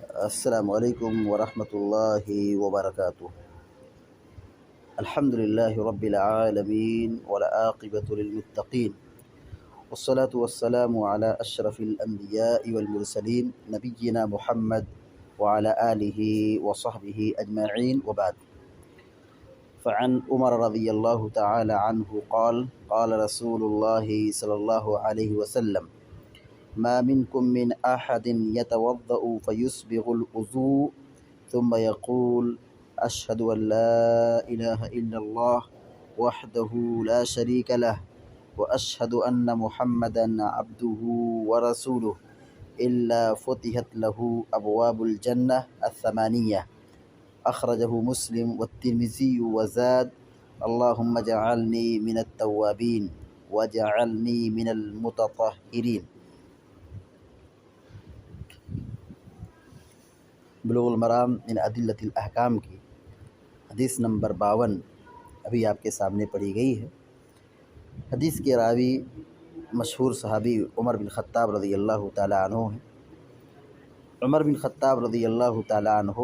السلام علیکم ورحمۃ اللہ وبرکاتہ۔ الحمد للہ رب العالمین والعاقبۃ للمتقین، والصلاة والسلام علی اشرف الانبیاء والمرسلین نبینا محمد وعلی آلہ وصحبہ اجمعین وبعد۔ فعن عمر رضی اللہ تعالی عنہ قال قال رسول اللہ صلی اللہ علیہ وسلم ما منكم من أحد يتوضأ فيسبغ الوضوء ثم يقول أشهد أن لا إله إلا الله وحده لا شريك له وأشهد أن محمدا عبده ورسوله إلا فتحت له أبواب الجنة الثمانية، أخرجه مسلم والترمذي وزاد اللهم اجعلني من التوابين واجعلني من المتطهرين۔ بلوغ المرام من ادلۃ الاحکام کی حدیث نمبر 52 ابھی آپ کے سامنے پڑھی گئی ہے۔ حدیث کے راوی مشہور صحابی عمر بن خطاب رضی اللہ تعالی عنہ ہیں۔ عمر بن خطاب رضی اللہ تعالی عنہ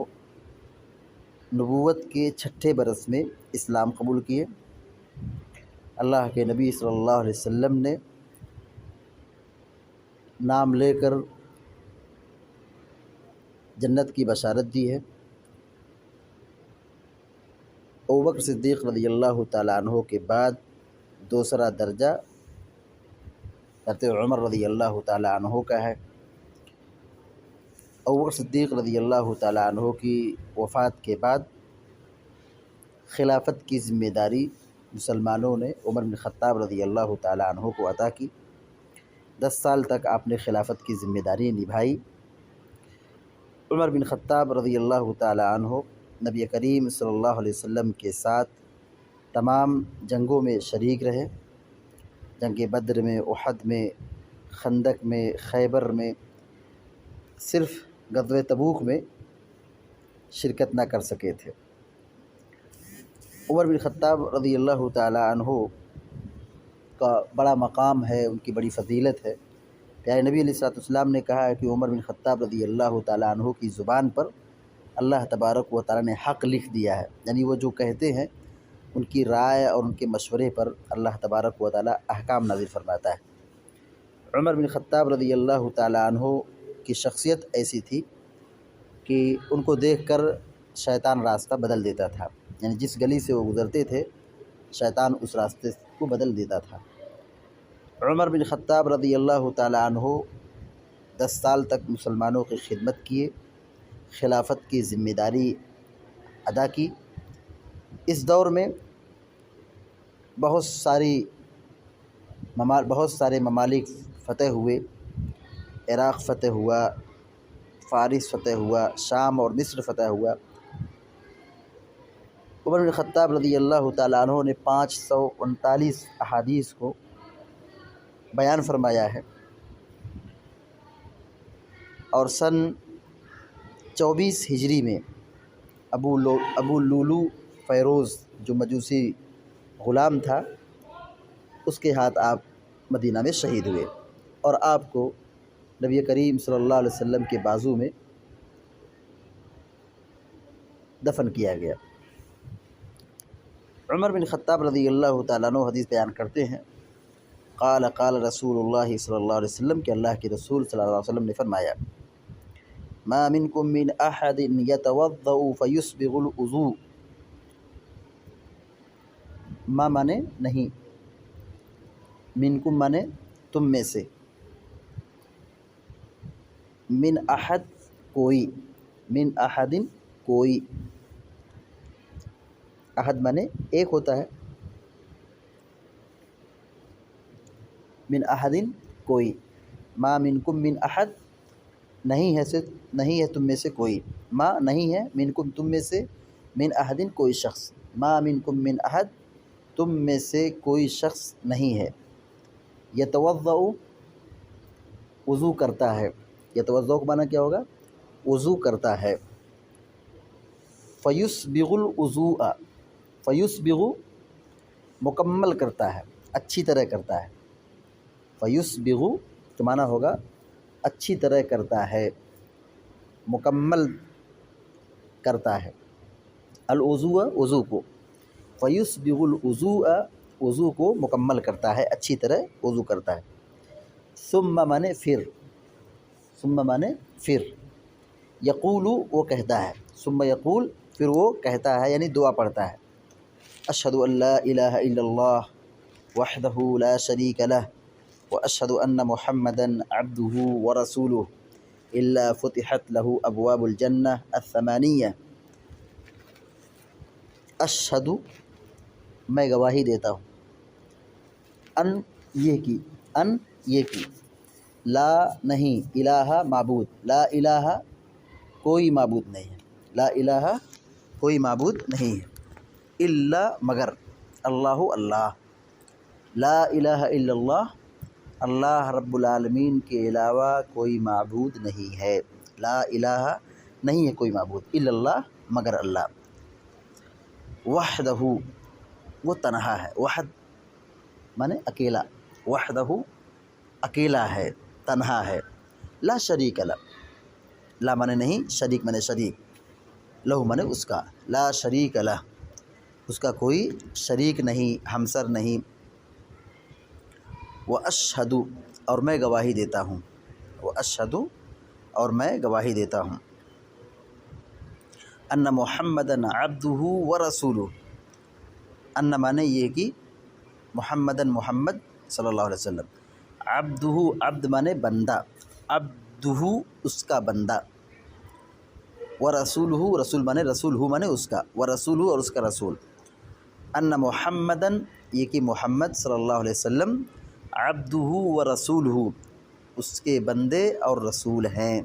نبوت کے 6 برس میں اسلام قبول کیے۔ اللہ کے نبی صلی اللہ علیہ وسلم نے نام لے کر جنت کی بشارت دی ہے۔ ابوبکر صدیق رضی اللہ تعالیٰ عنہ کے بعد دوسرا درجہ حضرت عمر رضی اللہ تعالیٰ عنہ کا ہے۔ ابوبکر صدیق رضی اللہ تعالیٰ عنہ کی وفات کے بعد خلافت کی ذمہ داری مسلمانوں نے عمر بن خطاب رضی اللہ تعالیٰ عنہ کو عطا کی۔ 10 سال تک آپ نے خلافت کی ذمہ داری نبھائی۔ عمر بن خطاب رضی اللہ تعالی عنہ نبی کریم صلی اللہ علیہ وسلم کے ساتھ تمام جنگوں میں شریک رہے۔ جنگ بدر میں، احد میں، خندق میں، خیبر میں، صرف غزوہ تبوک میں شرکت نہ کر سکے تھے۔ عمر بن خطاب رضی اللہ تعالی عنہ کا بڑا مقام ہے، ان کی بڑی فضیلت ہے۔ پیارے نبی علیہ السلام نے کہا ہے کہ عمر بن خطاب رضی اللہ تعالیٰ عنہ کی زبان پر اللہ تبارک و تعالیٰ نے حق لکھ دیا ہے، یعنی وہ جو کہتے ہیں ان کی رائے اور ان کے مشورے پر اللہ تبارک و تعالیٰ احکام نازل فرماتا ہے۔ عمر بن خطاب رضی اللہ تعالیٰ عنہ کی شخصیت ایسی تھی کہ ان کو دیکھ کر شیطان راستہ بدل دیتا تھا، یعنی جس گلی سے وہ گزرتے تھے شیطان اس راستے کو بدل دیتا تھا۔ عمر بن خطاب رضی اللہ تعالیٰ عنہ 10 سال تک مسلمانوں کی خدمت کیے، خلافت کی ذمہ داری ادا کی۔ اس دور میں بہت سارے ممالک فتح ہوئے۔ عراق فتح ہوا، فارس فتح ہوا، شام اور مصر فتح ہوا۔ عمر بن خطاب رضی اللہ تعالیٰ عنہ نے 539 احادیث کو بیان فرمایا ہے، اور سن 24 ہجری میں ابو لولو فیروز جو مجوسی غلام تھا اس کے ہاتھ آپ مدینہ میں شہید ہوئے، اور آپ کو نبی کریم صلی اللہ علیہ وسلم کے بازو میں دفن کیا گیا۔ عمر بن خطاب رضی اللہ تعالیٰ عنہ حدیث بیان کرتے ہیں، قال قال رسول اللہ صلی اللہ علیہ وسلم کہ اللہ کے رسول صلی اللہ علیہ وسلم نے فرمایا ما منکم من احد یتوضأ فیسبغ الوضوء۔ ما مانے نہیں، منکم مانے تم میں سے، من احد کوئی، من احد کوئی، احد مانے ایک ہوتا ہے، من احد کوئی، ما منکم من احد نہیں ہے تم میں سے کوئی، ما نہیں ہے، منکم تم میں سے، من احد کوئی شخص، ما منکم من احد تم میں سے کوئی شخص نہیں ہے، یتوضأ وضو کرتا ہے، یتوضأ کا معنی کیا ہوگا؟ وضو کرتا ہے، فیسبغ الوضوء، فیسبغ مکمل کرتا ہے، اچھی طرح کرتا ہے، فیسبغ تو معنی ہوگا اچھی طرح کرتا ہے، مکمل کرتا ہے، الوضوء وضو کو، فیسبغ الوضوء وضو کو مکمل کرتا ہے، اچھی طرح وضو کرتا ہے، ثم مانے پھر، ثم مانے پھر، یقول وہ کہتا ہے، ثم یقول پھر وہ کہتا ہے یعنی دعا پڑھتا ہے، اشہد ان لا الہ الا اللہ وحدہ لا شریک لہ واشہد ان محمدا عبدہ ورسولہ الا فتحت لہ ابواب الجنہ الثمانیہ، اشہد میں گواہی دیتا ہوں، ان یہ کی، لا نہیں، الہ معبود، لا الہ کوئی معبود نہیں ہے، لا الہ کوئی معبود نہیں ہے، الا مگر، اللہ اللہ، لا الہ الا اللہ اللہ رب العالمین کے علاوہ کوئی معبود نہیں ہے، لا الہ نہیں ہے کوئی معبود، الا اللہ مگر اللہ، وحدہ وہ تنہا ہے، وحد مانے اکیلا، وحدہ اکیلا ہے، تنہا ہے، لا شریک لہ، لا مانے نہیں، شریک مانے شریک، لہو مانے اس کا، لا شریک لہ اس کا کوئی شریک نہیں، ہمسر نہیں، واشہد اور میں گواہی دیتا ہوں، واشہد اور میں گواہی دیتا ہوں، ان محمدا عبدہ ورسولہ، ان مانے یہ کہ محمدن محمد صلی اللہ علیہ وسلم، عبدہ عبد مانے بندہ، عبدہ اس کا بندہ، ورسولہ رسول مانے رسول ہو مانے اس کا، ورسولہ اور اس کا رسول، ان محمدن یہ کہ محمد صلی اللہ علیہ وسلم، عبدہ ورسولہ اس کے بندے اور رسول ہیں،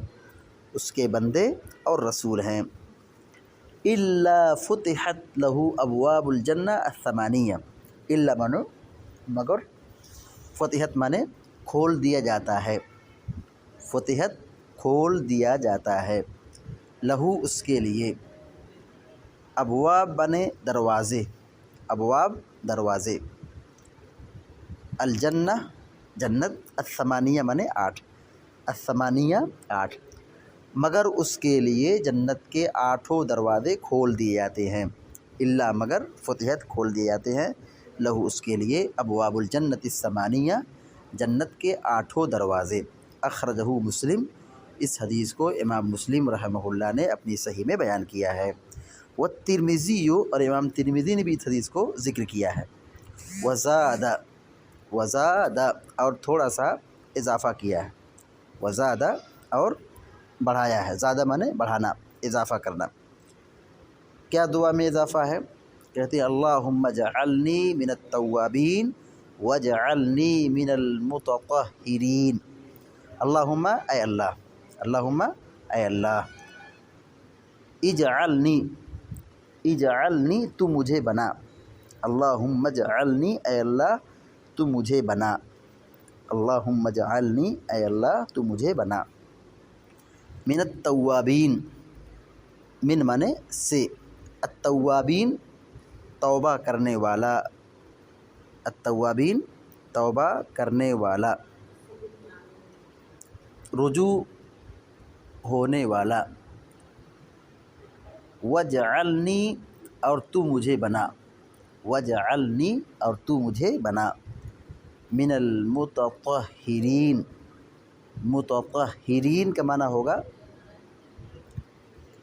اس کے بندے اور رسول ہیں، الا فتحت لہ ابواب الجنہ الثمانیہ، الا مانو مگر، فتحت مانے کھول دیا جاتا ہے، فتحت کھول دیا جاتا ہے، لہو اس کے لیے، ابواب بنے دروازے، ابواب دروازے، الجنہ جنت، الثمانیہ مانے 8، الثمانیہ 8، مگر اس کے لیے جنت کے 8 دروازے کھول دیے جاتے ہیں، الا مگر فتحت کھول دیے جاتے ہیں، لہو اس کے لیے، ابواب الجنت الثمانیہ جنت کے 8 دروازے، اخرجہ مسلم اس حدیث کو امام مسلم رحمہ اللہ نے اپنی صحیح میں بیان کیا ہے، والترمذی اور امام ترمذی نے بھی اس حدیث کو ذکر کیا ہے، وزاد اور تھوڑا سا اضافہ کیا ہے، وزاد اور بڑھایا ہے، زیادہ مانے بڑھانا، اضافہ کرنا، کیا دعا میں اضافہ ہے؟ کہتے ہیں اللہم اجعلنی من التوابین واجعلنی من المتطہرین، اللہم اے اللہ، اللہم اے اللہ، اجعلنی تو مجھے بنا، اللہم اجعلنی اے اللہ تو مجھے بنا، اللہم اجعلنی اے اللہ تو مجھے بنا، من التوابین، من مانے سے، التوابین توبہ کرنے والا، التوابین توبہ کرنے والا، رجوع ہونے والا، وجعلنی اور تو مجھے بنا، وجعلنی اور تو مجھے بنا، من المتطہرین، متطہرین کا معنی ہوگا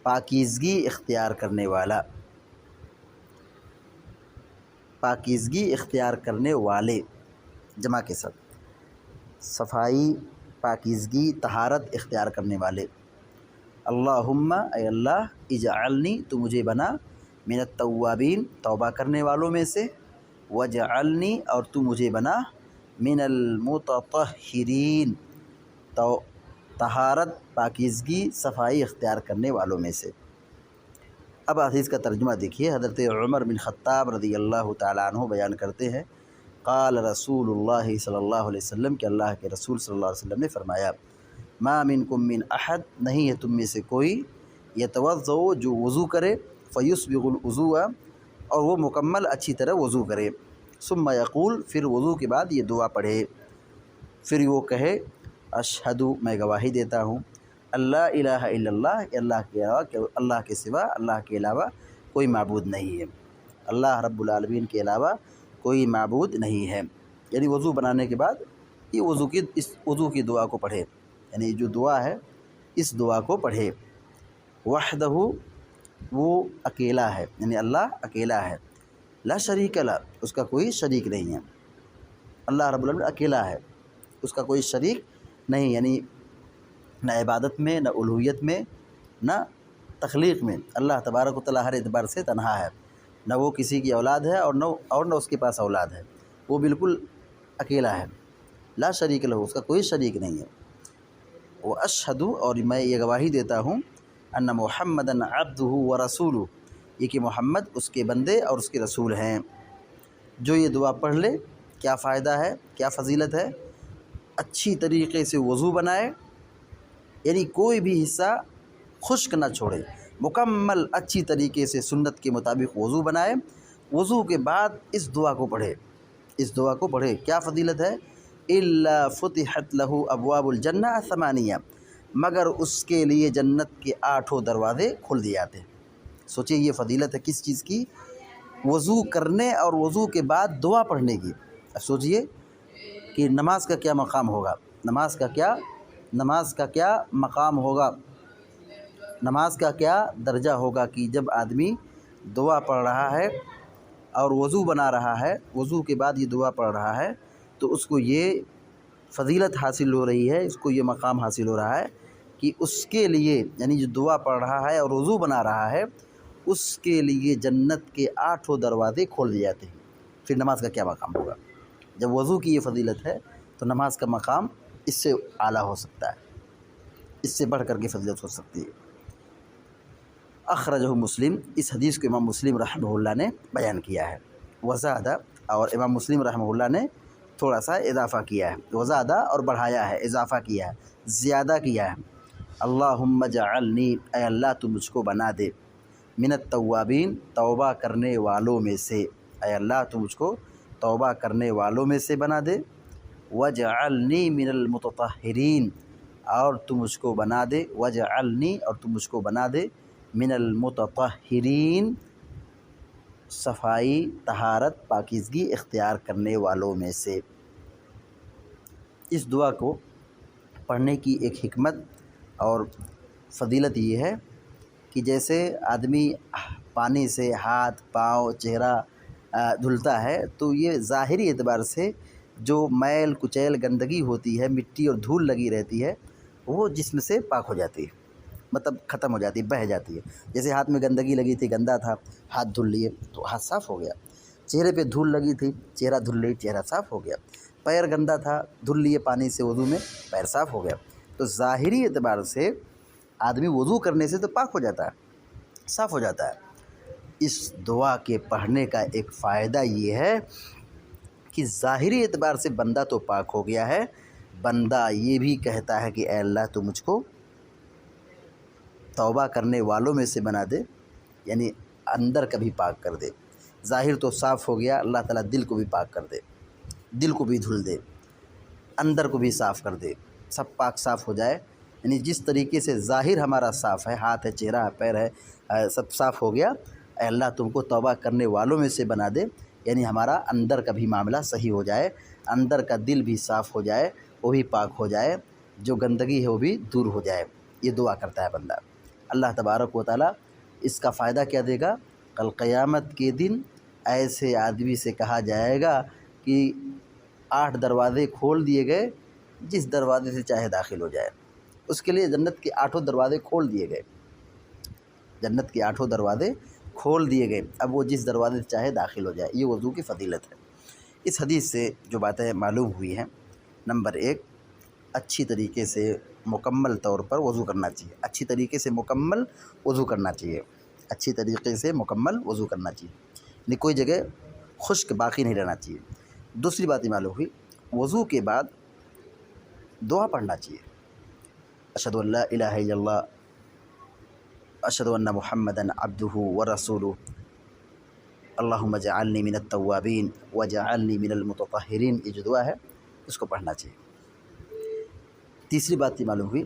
پاکیزگی اختیار کرنے والا، پاکیزگی اختیار کرنے والے، جمع کے ساتھ، صفائی، پاکیزگی، طہارت اختیار کرنے والے، اللہم اے اللہ، اجعلنی تو مجھے بنا، من التوابین توبہ کرنے والوں میں سے، وجعلنی اور تو مجھے بنا، من المتطہرین تو طہارت، پاکیزگی، صفائی اختیار کرنے والوں میں سے۔ اب حدیث کا ترجمہ دیکھیے، حضرت عمر بن خطاب رضی اللہ تعالیٰ عنہ بیان کرتے ہیں، قال رسول اللہ صلی اللہ علیہ وسلم کہ اللہ کے رسول صلی اللہ علیہ وسلم نے فرمایا، ما منکم من احد نہیں ہے تم میں سے کوئی، یتوضؤ جو وضو کرے، فیسبغ الوضوء اور وہ مکمل اچھی طرح وضو کرے، ثم یقول پھر وضو کے بعد یہ دعا پڑھے، پھر وہ کہے اشہد میں گواہی دیتا ہوں، اللہ الہ الا اللہ، اللہ کے سوا، اللہ کے علاوہ کوئی معبود نہیں ہے، اللہ رب العالمین کے علاوہ کوئی معبود نہیں ہے۔ یعنی وضو بنانے کے بعد یہ اس وضو کی دعا کو پڑھے، یعنی جو دعا ہے اس دعا کو پڑھے۔ وحدہ، وہ اکیلا ہے، یعنی اللہ اکیلا ہے، لا شریک لہ، اس کا کوئی شریک نہیں ہے۔ اللہ رب العالمین اکیلا ہے، اس کا کوئی شریک نہیں، یعنی نہ عبادت میں، نہ الوہیت میں، نہ تخلیق میں۔ اللہ تبارک و تعالیٰ ہر اعتبار سے تنہا ہے، نہ وہ کسی کی اولاد ہے اور نہ اس کے پاس اولاد ہے، وہ بالکل اکیلا ہے، لا شریک لہ، اس کا کوئی شریک نہیں ہے۔ واشہد، اور میں یہ گواہی دیتا ہوں، ان محمدً عبدہ ورسولہ، یہ کہ محمد اس کے بندے اور اس کے رسول ہیں۔ جو یہ دعا پڑھ لے، کیا فائدہ ہے، کیا فضیلت ہے؟ اچھی طریقے سے وضو بنائے، یعنی کوئی بھی حصہ خشک نہ چھوڑے، مکمل اچھی طریقے سے سنت کے مطابق وضو بنائے، وضو کے بعد اس دعا کو پڑھے، اس دعا کو پڑھے۔ کیا فضیلت ہے؟ الا فتحت لہ ابواب الجنہ ثمانیہ، مگر اس کے لیے جنت کے 8 دروازے کھول دیے جاتے ہیں۔ سوچئے یہ فضیلت ہے کس چیز کی؟ وضو کرنے اور وضو کے بعد دعا پڑھنے کی۔ اب سوچئے کہ نماز کا کیا مقام ہوگا، نماز کا کیا مقام ہوگا، نماز کا کیا درجہ ہوگا کہ جب آدمی دعا پڑھ رہا ہے اور وضو بنا رہا ہے، وضو کے بعد یہ دعا پڑھ رہا ہے، تو اس کو یہ فضیلت حاصل ہو رہی ہے، اس کو یہ مقام حاصل ہو رہا ہے کہ اس کے لیے، یعنی جو دعا پڑھ رہا ہے اور وضو بنا رہا ہے، اس کے لیے جنت کے 8 دروازے کھول دیے جاتے ہیں۔ پھر نماز کا کیا مقام ہوگا؟ جب وضو کی یہ فضیلت ہے تو نماز کا مقام اس سے اعلیٰ ہو سکتا ہے، اس سے بڑھ کر کے فضیلت ہو سکتی ہے۔ اخرجہ مسلم، اس حدیث کو امام مسلم رحمہ اللہ نے بیان کیا ہے۔ وزادہ، اور امام مسلم رحمہ اللہ نے تھوڑا سا اضافہ کیا ہے، وزادہ اور بڑھایا ہے، اضافہ کیا ہے، زیادہ کیا ہے۔ اللہم اجعلنی، اے اللہ تو مجھ کو بنا دے، من التوابین، توبہ کرنے والوں میں سے، اے اللہ تو مجھ کو توبہ کرنے والوں میں سے بنا دے، وجعلنی من المتطہرین، اور تو مجھ کو بنا دے، وجعلنی، اور تو مجھ کو بنا دے، من المتطہرین، صفائی، طہارت، پاکیزگی اختیار کرنے والوں میں سے۔ اس دعا کو پڑھنے کی ایک حکمت اور فضیلت یہ ہے کہ جیسے آدمی پانی سے ہاتھ، پاؤں، چہرہ دھلتا ہے تو یہ ظاہری اعتبار سے جو میل کچیل گندگی ہوتی ہے، مٹی اور دھول لگی رہتی ہے، وہ جسم سے پاک ہو جاتی ہے، مطلب ختم ہو جاتی ہے، بہہ جاتی ہے۔ جیسے ہاتھ میں گندگی لگی تھی، گندا تھا، ہاتھ دھل لیے تو ہاتھ صاف ہو گیا، چہرے پہ دھول لگی تھی، چہرہ دھل لی، چہرہ صاف ہو گیا، پیر گندا تھا، دھل لیے پانی سے وضو میں، پیر صاف ہو گیا۔ تو ظاہری اعتبار سے آدمی وضو کرنے سے تو پاک ہو جاتا ہے، صاف ہو جاتا ہے۔ اس دعا کے پڑھنے کا ایک فائدہ یہ ہے کہ ظاہری اعتبار سے بندہ تو پاک ہو گیا ہے، بندہ یہ بھی کہتا ہے کہ اے اللہ تو مجھ کو توبہ کرنے والوں میں سے بنا دے، یعنی اندر کا بھی پاک کر دے۔ ظاہر تو صاف ہو گیا، اللہ تعالیٰ دل کو بھی پاک کر دے، دل کو بھی دھل دے، اندر کو بھی صاف کر دے، سب پاک صاف ہو جائے۔ یعنی جس طریقے سے ظاہر ہمارا صاف ہے، ہاتھ ہے، چہرہ ہے، پیر ہے، سب صاف ہو گیا، اے اللہ تم کو توبہ کرنے والوں میں سے بنا دے، یعنی ہمارا اندر کا بھی معاملہ صحیح ہو جائے، اندر کا دل بھی صاف ہو جائے، وہ بھی پاک ہو جائے، جو گندگی ہے وہ بھی دور ہو جائے۔ یہ دعا کرتا ہے بندہ، اللہ تبارک و تعالیٰ اس کا فائدہ کیا دے گا؟ کل قیامت کے دن ایسے آدمی سے کہا جائے گا کہ 8 دروازے کھول دیے گئے، جس دروازے سے چاہے داخل ہو جائے۔ اس کے لیے جنت کے 8 دروازے کھول دیے گئے، جنت کے 8 دروازے کھول دیے گئے، اب وہ جس دروازے سے چاہے داخل ہو جائے۔ یہ وضو کی فضیلت ہے۔ اس حدیث سے جو باتیں معلوم ہوئی ہیں، نمبر 1، اچھی طریقے سے مکمل طور پر وضو کرنا چاہیے، اچھی طریقے سے مکمل وضو کرنا چاہیے، اچھی طریقے سے مکمل وضو کرنا چاہیے، یعنی کوئی جگہ خشک باقی نہیں رہنا چاہیے۔ دوسری بات یہ معلوم ہوئی، وضو کے بعد دعا پڑھنا چاہیے، اشہد ان لا الہ الا اللہ، اشہد ان محمدًا عبدہ ورسولہ، اللہم اجعلنی من التوابین وجعلنی من المتطہرین، یہ جو دعا ہے اس کو پڑھنا چاہیے۔ تیسری بات یہ معلوم ہوئی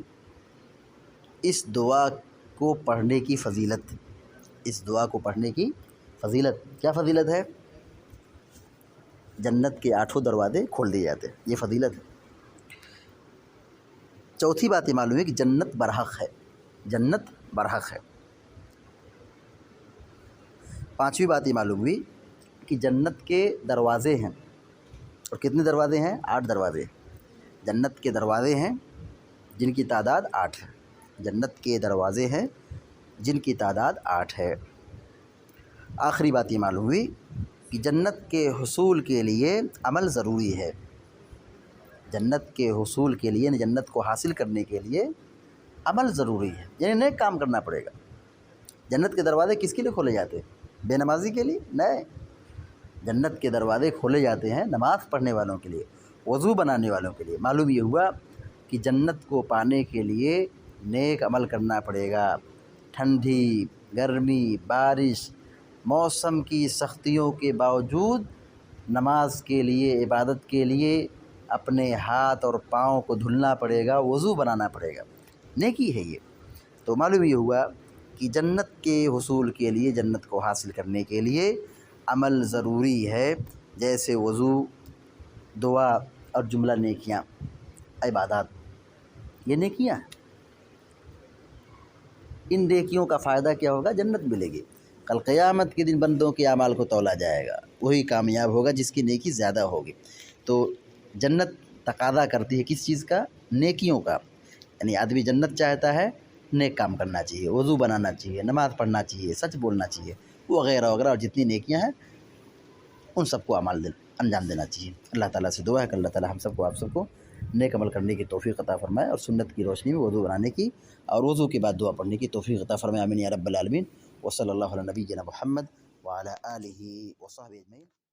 اس دعا کو پڑھنے کی فضیلت، اس دعا کو پڑھنے کی فضیلت کیا فضیلت ہے؟ جنت کے 8 دروازے کھول دیے جاتے ہیں، یہ فضیلت ہے۔ چوتھی بات یہ معلوم ہے کہ جنت برحق ہے، جنت برحق ہے۔ پانچویں بات یہ معلوم ہوئی کہ جنت کے دروازے ہیں، اور کتنے دروازے ہیں؟ 8 دروازے۔ جنت کے دروازے ہیں جن کی تعداد 8 ہے، جنت کے دروازے ہیں جن کی تعداد 8 ہے۔ آخری بات یہ معلوم ہوئی کہ جنت کے حصول کے لیے عمل ضروری ہے، جنت کے حصول کے لیے، جنت کو حاصل کرنے کے لیے عمل ضروری ہے، یعنی نیک کام کرنا پڑے گا۔ جنت کے دروازے کس کے لیے کھولے جاتے ہیں؟ بے نمازی کے لیے نہیں، جنت کے دروازے کھولے جاتے ہیں نماز پڑھنے والوں کے لیے، وضو بنانے والوں کے لیے۔ معلوم یہ ہوا کہ جنت کو پانے کے لیے نیک عمل کرنا پڑے گا۔ ٹھنڈی، گرمی، بارش، موسم کی سختیوں کے باوجود نماز کے لیے، عبادت کے لیے اپنے ہاتھ اور پاؤں کو دھلنا پڑے گا، وضو بنانا پڑے گا، نیکی ہے یہ۔ تو معلوم یہ ہوا کہ جنت کے حصول کے لیے، جنت کو حاصل کرنے کے لیے عمل ضروری ہے، جیسے وضو، دعا اور جملہ نیکیاں، عبادات، یہ نیکیاں ہیں۔ ان نیکیوں کا فائدہ کیا ہوگا؟ جنت ملے گی۔ کل قیامت کے دن بندوں کے اعمال کو تولا جائے گا، وہی کامیاب ہوگا جس کی نیکی زیادہ ہوگی۔ تو جنت تقاضا کرتی ہے کس چیز کا؟ نیکیوں کا، یعنی آدمی جنت چاہتا ہے، نیک کام کرنا چاہیے، وضو بنانا چاہیے، نماز پڑھنا چاہیے، سچ بولنا چاہیے، وغیرہ وغیرہ، اور جتنی نیکیاں ہیں ان سب کو انجام دینا چاہیے۔ اللہ تعالیٰ سے دعا ہے کہ اللہ تعالیٰ ہم سب کو، آپ سب کو نیک عمل کرنے کی توفیق عطا فرمائے، اور سنت کی روشنی میں وضو بنانے کی اور وضو کے بعد دعا پڑھنے کی توفیق عطا فرمائے، آمین یا رب العالمین۔ وصلی اللہ علی نبینا محمد وعلی آلہ وصحبہ اجمعین۔